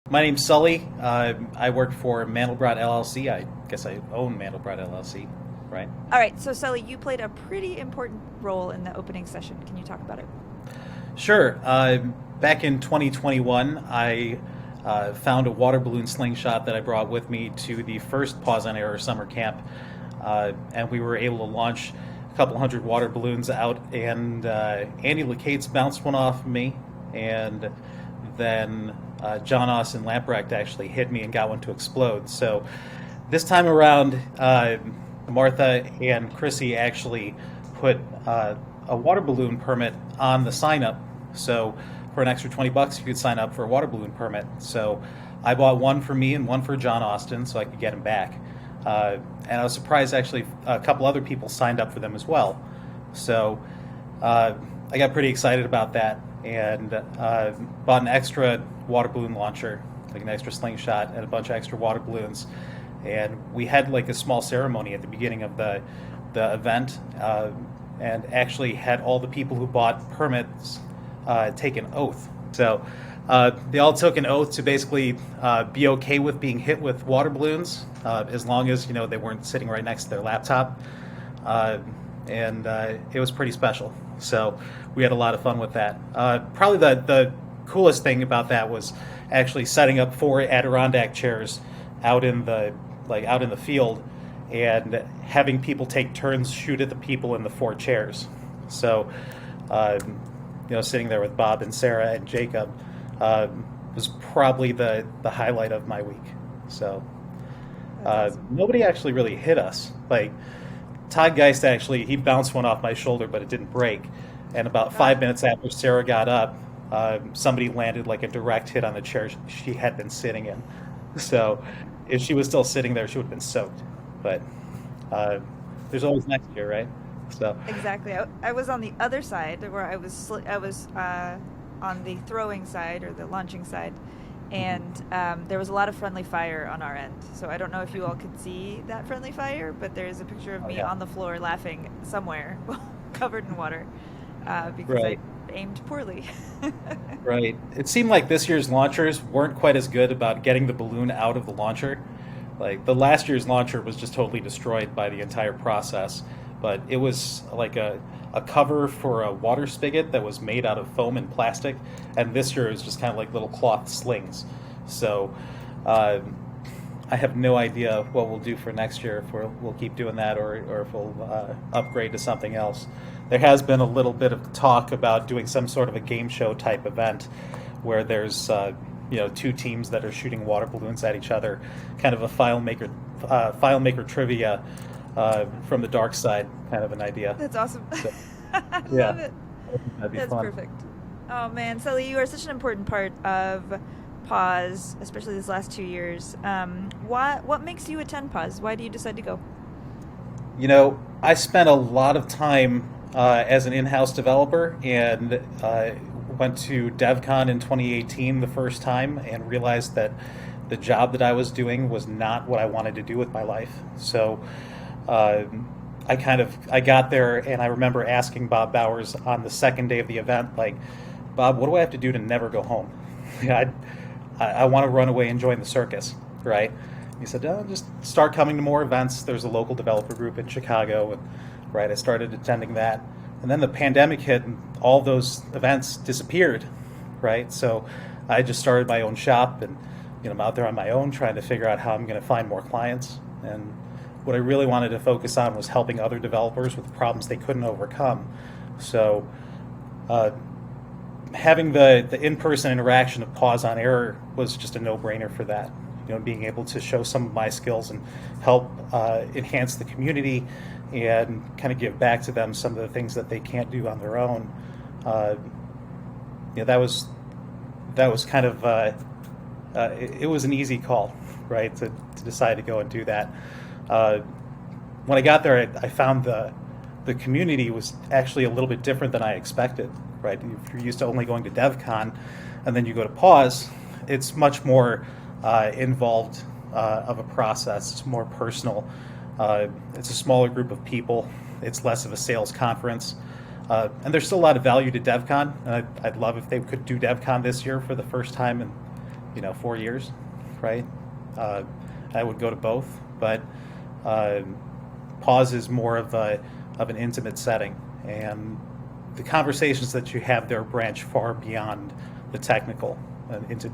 My name's Sully. I work for Mandelbrot LLC. I guess I own Mandelbrot LLC, right? All right, so Sully, you played a pretty important role in the opening session. Can you talk about it? Sure. Back in 2021, I found a water balloon slingshot that I brought with me to the first Pause on Error summer camp, and we were able to launch a couple hundred water balloons out. And Andy Lacates bounced one off me, and then John Austin Lamprecht actually hit me and got one to explode. So this time around, Martha and Chrissy actually put a water balloon permit on the sign up. So for an extra $20, you could sign up for a water balloon permit. So I bought one for me and one for John Austin so I could get him back. And I was surprised actually a couple other people signed up for them as well. So I got pretty excited about that and bought an extra water balloon launcher, like an extra slingshot and a bunch of extra water balloons. And we had like a small ceremony at the beginning of the event, and actually had all the people who bought permits take an oath. So they all took an oath to basically be okay with being hit with water balloons, as long as they weren't sitting right next to their laptop. And it was pretty special. So we had a lot of fun with that. Probably the coolest thing about that was actually setting up 4 Adirondack chairs out in the field and having people take turns shoot at the people in the 4 chairs. So sitting there with Bob and Sarah and Jacob was probably the highlight of my week. So That's awesome. nobody actually really hit us. Like Todd Geist actually, he bounced one off my shoulder, but it didn't break. And about Ah, 5 minutes after Sarah got up, somebody landed like a direct hit on the chair she had been sitting in. So if she was still sitting there, she would have been soaked. But there's always next year, right? So exactly. I was on the other side where I was on the throwing side or the launching side, and there was a lot of friendly fire on our end. So I don't know if you all could see that friendly fire, but there is a picture of oh me yeah, on the floor laughing somewhere, covered in water, because I right. aimed poorly. Right. It seemed like this year's launchers weren't quite as good about getting the balloon out of the launcher. Like the last year's launcher was just totally destroyed by the entire process, but it was like a cover for a water spigot that was made out of foam and plastic, and this year it was just kind of like little cloth slings. So uh, I have no idea what we'll do for next year, if we'll keep doing that or if we'll upgrade to something else. There has been a little bit of talk about doing some sort of a game show type event where there's 2 teams that are shooting water balloons at each other, kind of a file maker trivia from the dark side kind of an idea. That's awesome. So I yeah, love it. I think that'd be That's fun. perfect. Oh man, Sully, you are such an important part of Pause, especially these last 2 years. What makes you attend Pause? Why do you decide to go? I spent a lot of time as an in-house developer and went to DevCon in 2018 the first time and realized that the job that I was doing was not what I wanted to do with my life. So uh, I got there and I remember asking Bob Bowers on the second day of the event, like, Bob, what do I have to do to never go home? I want to run away and join the circus, right? He said, oh, just start coming to more events. There's a local developer group in Chicago, and right, I started attending that. And then the pandemic hit, and all those events disappeared, right? So I just started my own shop, and I'm out there on my own trying to figure out how I'm going to find more clients. And what I really wanted to focus on was helping other developers with problems they couldn't overcome. So uh, having the in-person interaction of Pause on Error was just a no-brainer for that. Being able to show some of my skills and help enhance the community and kind of give back to them some of the things that they can't do on their own. Uh, that was kind of it was an easy call, right, to decide to go and do that. Uh, when I got there, I found the community was actually a little bit different than I expected. Right, if you're used to only going to DevCon, and then you go to Pause, it's much more involved of a process. It's more personal. It's a smaller group of people. It's less of a sales conference. And there's still a lot of value to DevCon. And I'd love if they could do DevCon this year for the first time in 4 years, right? Uh, I would go to both, but uh, pause is more of an intimate setting, and the conversations that you have there branch far beyond the technical into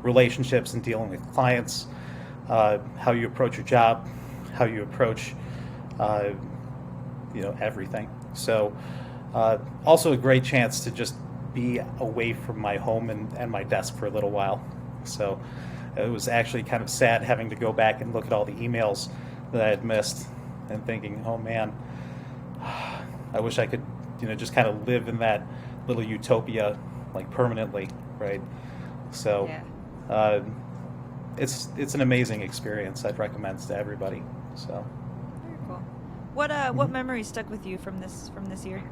relationships and dealing with clients, how you approach your job, how you approach uh, everything. So also a great chance to just be away from my home and my desk for a little while. So it was actually kind of sad having to go back and look at all the emails that I had missed and thinking, oh man, I wish I could, just kind of live in that little utopia like permanently, right? So Yeah. uh, it's an amazing experience. I'd recommend to everybody. So. Very cool. What memory stuck with you from this year?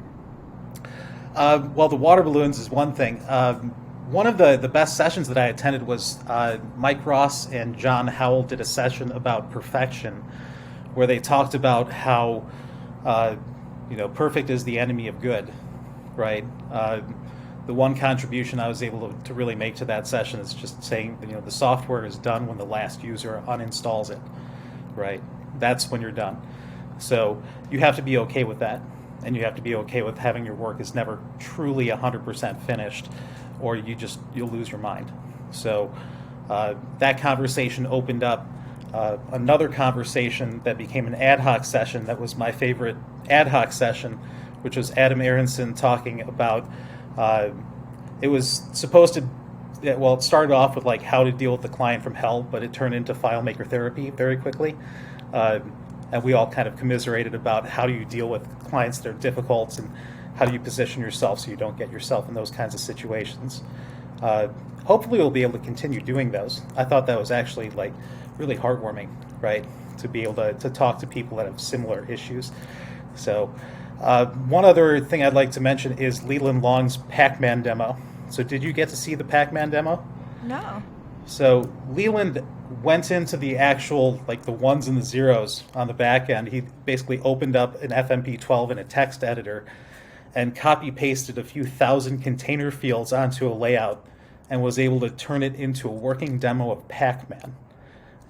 Well, the water balloons is one thing. One of the best sessions that I attended was Mike Ross and John Howell did a session about perfection, where they talked about how perfect is the enemy of good, right? The one contribution I was able to really make to that session is just saying, the software is done when the last user uninstalls it, right? That's when you're done. So you have to be okay with that, and you have to be okay with having your work is never truly 100% finished, or you'll lose your mind. So that conversation opened up another conversation that became an ad hoc session. That was my favorite ad hoc session, which was Adam Aronson talking about. It was supposed to. Well, it started off with like how to deal with the client from hell, but it turned into FileMaker therapy very quickly. And we all kind of commiserated about how do you deal with clients that are difficult and how do you position yourself so you don't get yourself in those kinds of situations. Hopefully we'll be able to continue doing those. I thought that was actually like really heartwarming, right? To be able to talk to people that have similar issues. So one other thing I'd like to mention is Leland Long's Pac-Man demo. So did you get to see the Pac-Man demo? No. So Leland went into the actual, like the ones and the zeros on the back end. He basically opened up an FMP12 in a text editor and copy pasted a few thousand container fields onto a layout and was able to turn it into a working demo of Pac-Man.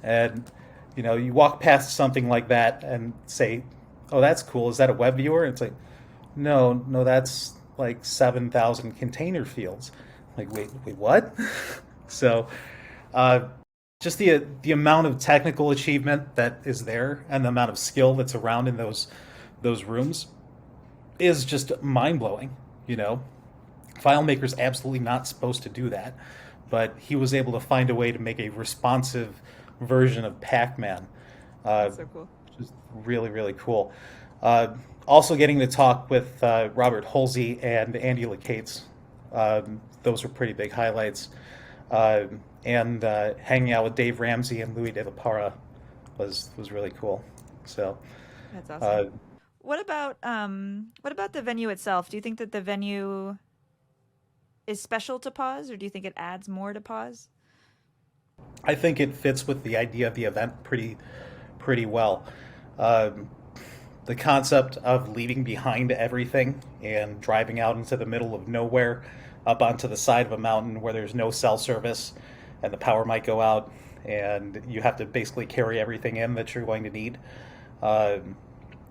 And, you walk past something like that and say, oh, that's cool. Is that a web viewer? And it's like, no, that's like 7,000 container fields. Like, wait, what? So, just the amount of technical achievement that is there and the amount of skill that's around in those rooms is just mind blowing. FileMaker's absolutely not supposed to do that, but he was able to find a way to make a responsive version of Pac-Man. That's so cool. Which is really, really cool. Also getting to talk with Robert Holsey and Andy Lacates. Those were pretty big highlights. And hanging out with Dave Ramsey and Louis De La Parra was really cool. So That's awesome. What about the venue itself? Do you think that the venue is special to Pause, or do you think it adds more to Pause? I think it fits with the idea of the event pretty well. Um, the concept of leaving behind everything and driving out into the middle of nowhere, up onto the side of a mountain where there's no cell service, and the power might go out, and you have to basically carry everything in that you're going to need.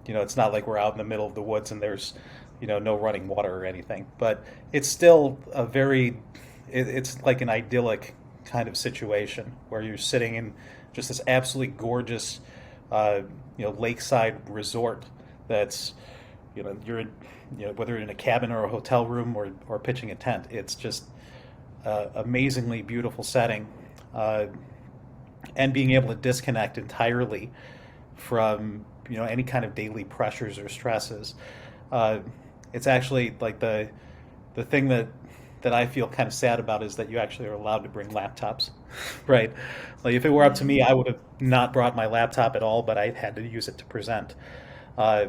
It's not like we're out in the middle of the woods and there's, no running water or anything. But it's still it's like an idyllic kind of situation where you're sitting in just this absolutely gorgeous, lakeside resort that's, you're in, whether in a cabin or a hotel room or pitching a tent. It's just amazingly beautiful setting, and being able to disconnect entirely from any kind of daily pressures or stresses. It's actually like the thing that I feel kind of sad about is that you actually are allowed to bring laptops, right? Like if it were up to me, I would have not brought my laptop at all, but I had to use it to present. Uh,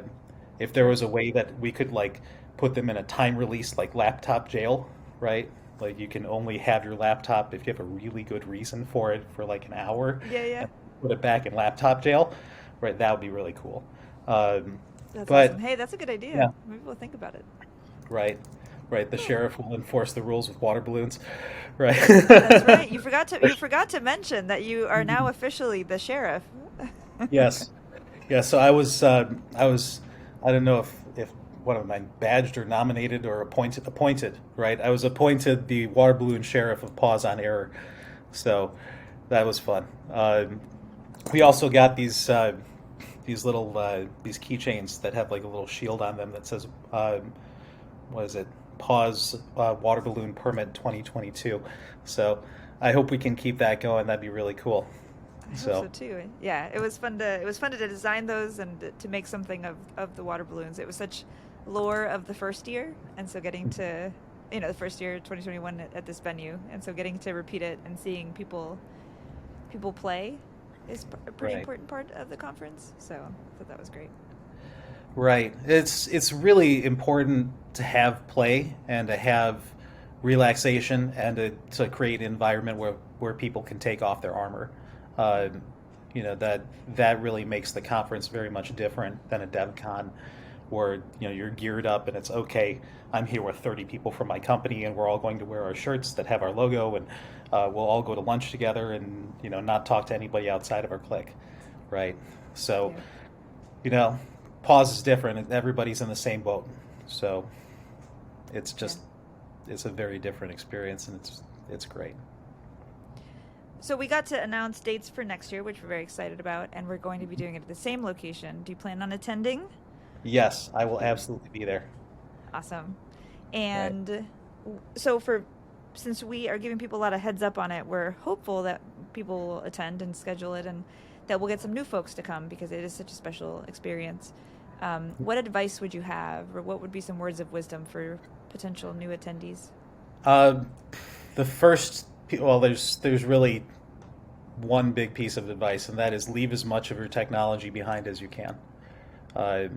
if there was a way that we could like put them in a time release like laptop jail, right? Like you can only have your laptop if you have a really good reason for it for like an hour, Yeah. and put it back in laptop jail, right? That would be really cool. That's But awesome. Hey, that's a good yeah, idea. Maybe we'll think about it. right. right? The sheriff will enforce the rules with water balloons, right? That's right. You forgot to mention that you are now officially the sheriff. Yes. Yeah, so I was, I don't know if what am I, badged or nominated or appointed, right? I was appointed the water balloon sheriff of PauseOnError, so that was fun. We also got these little these keychains that have like a little shield on them that says what is it? Pause water balloon permit 2022. So I hope we can keep that going. That'd be really cool. I hope so So too. Yeah, it was fun to design those and to make something of the water balloons. It was such lore of the first year, and so getting to the first year 2021 at this venue, and so getting to repeat it and seeing people play is a pretty right. important part of the conference. So I thought that was great. Right. It's really important to have play and to have relaxation and to create an environment where people can take off their armor. Uh, that really makes the conference very much different than a DevCon where you're geared up and it's okay. I'm here with 30 people from my company and we're all going to wear our shirts that have our logo and we'll all go to lunch together and not talk to anybody outside of our clique, right? So Yeah, you know, pause is different. Everybody's in the same boat, so it's yeah. just it's a very different experience, and it's great. So we got to announce dates for next year, which we're very excited about, and we're going to be doing it at the same location. Do you plan on attending? Yes, I will absolutely be there. Awesome. Right. And so for since we are giving people a lot of heads up on it, we're hopeful that people will attend and schedule it, and that we'll get some new folks to come because it is such a special experience. What advice would you have, or what would be some words of wisdom for potential new attendees? Uh, the well, there's really one big piece of advice, and that is leave as much of your technology behind as you can. Uh,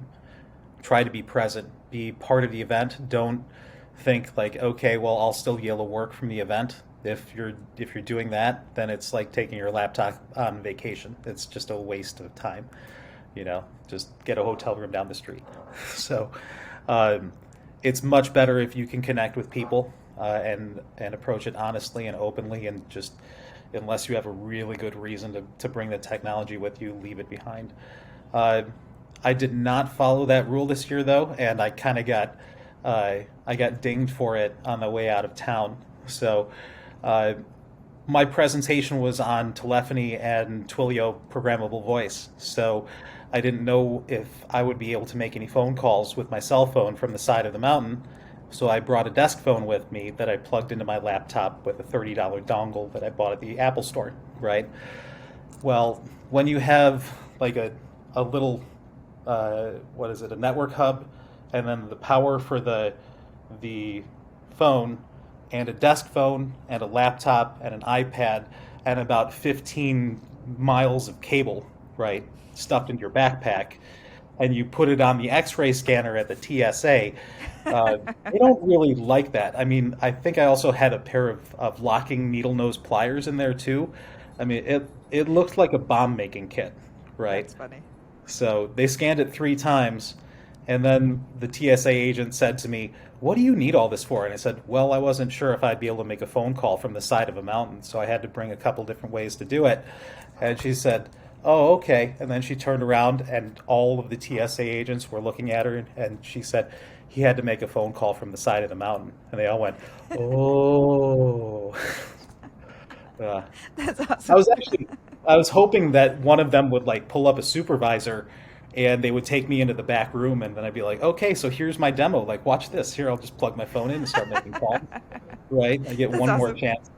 Try to be present, be part of the event. Don't think like, okay, well, I'll still be able to work from the event. If you're doing that, then it's like taking your laptop on vacation. It's just a waste of time. Just get a hotel room down the street. So, um, it's much better if you can connect with people and approach it honestly and openly, and just unless you have a really good reason to bring the technology with you, leave it behind. Uh, I did not follow that rule this year though, and I got dinged for it on the way out of town. So uh, my presentation was on telephony and Twilio programmable voice. So I didn't know if I would be able to make any phone calls with my cell phone from the side of the mountain. So I brought a desk phone with me that I plugged into my laptop with a $30 dongle that I bought at the Apple store, right? Well, when you have like a little what is it, a network hub, and then the power for the phone, and a desk phone, and a laptop, and an iPad, and about 15 miles of cable, right, stuffed in your backpack, and you put it on the X-ray scanner at the TSA. They don't really like that. I mean, I think I also had a pair of locking needle nose pliers in there too. I mean, it looked like a bomb making kit, right? That's funny. So they scanned it 3 times, and then the TSA agent said to me, "What do you need all this for?" And I said, "Well, I wasn't sure if I'd be able to make a phone call from the side of a mountain, so I had to bring a couple different ways to do it." And she said, "Oh, okay." And then she turned around, and all of the TSA agents were looking at her, and she said he had to make a phone call from the side of the mountain. And they all went, "Oh." Uh, That's I awesome. was actually I was hoping that one of them would like pull up a supervisor and they would take me into the back room and then I'd be like, "Okay, so here's my demo. Like watch this. Here, I'll just plug my phone in and start making calls." Right? I get That's one more awesome. chance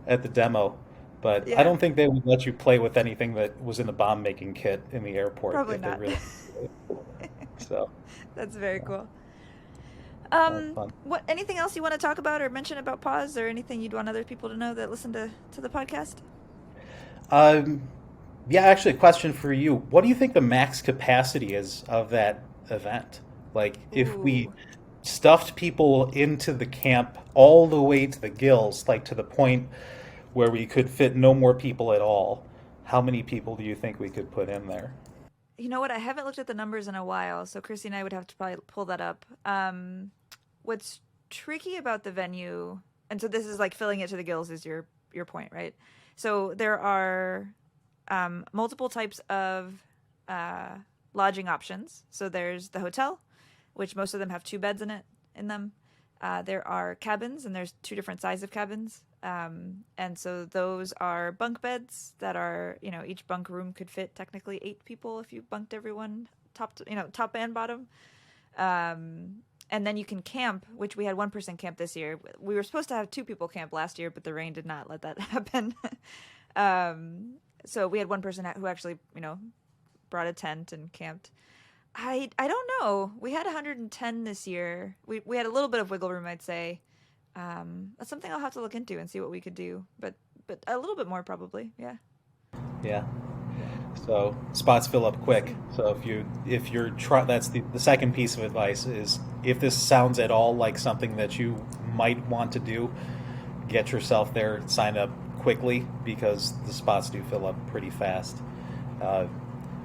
at the demo. But I Yeah, don't think they would let you play with anything that was in the bomb making kit in the airport probably if they not. really so That's very cool. that was fun. What? Anything else you want to talk about or mention about pause, or anything you'd want other people to know that listen to the podcast? Um, yeah, actually, a question for you. What do you think the max capacity is of that event? Like, if we Ooh, stuffed people into the camp all the way to the gills, like to the point where we could fit no more people at all, how many people do you think we could put in there? you know what? I haven't looked at the numbers in a while, so Chrissy and I would have to probably pull that up. What's tricky about the venue, and so this is like filling it to the gills is your point, right? So there are multiple types of lodging options. So there's the hotel, which most of them have 2 beds in them. There are cabins, and there's 2 different sizes of cabins. And so those are bunk beds that are, each bunk room could fit technically 8 people if you bunked everyone top and bottom. And then you can camp, which we had 1 person camp this year. We were supposed to have 2 people camp last year, but the rain did not let that happen. So we had 1 person who actually, brought a tent and camped. I don't know. We had 110 this year. We had a little bit of wiggle room, I'd say. That's something I'll have to look into and see what we could do. But a little bit more probably, yeah. Yeah. So spots fill up quick. So if you're that's the second piece of advice is if this sounds at all like something that you might want to do, get yourself there, sign up quickly because the spots do fill up pretty fast.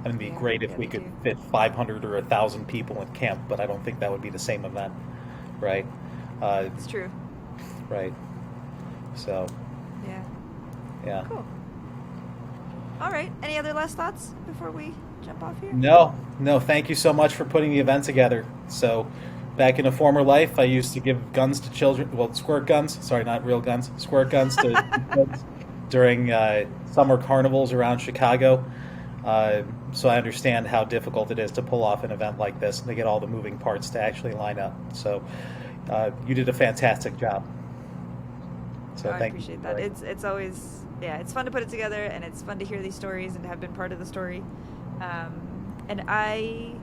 It'd be great if we could fit 500 or 1,000 people in camp, but I don't think that would be the same event, right? It's true. Right. So. Yeah. Yeah. Cool. All right. Any other last thoughts before we jump off here? No. Thank you so much for putting the event together. So, back in a former life, I used to give guns to children. Well, squirt guns. Sorry, not real guns. Squirt guns to kids during summer carnivals around Chicago. So I understand how difficult it is to pull off an event like this and to get all the moving parts to actually line up. So you did a fantastic job. So I appreciate that. It's always, it's fun to put it together, and it's fun to hear these stories and to have been part of the story. And I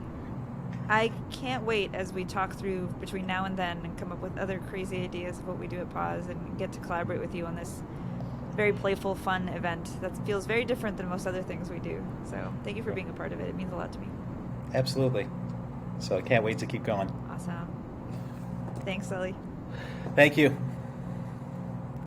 can't wait as we talk through between now and then and come up with other crazy ideas of what we do at Pause and get to collaborate with you on this very playful, fun event that feels very different than most other things we do. So thank you for being a part of it. It means a lot to me. Absolutely. So I can't wait to keep going. Awesome. Thanks, Sully. Thank you.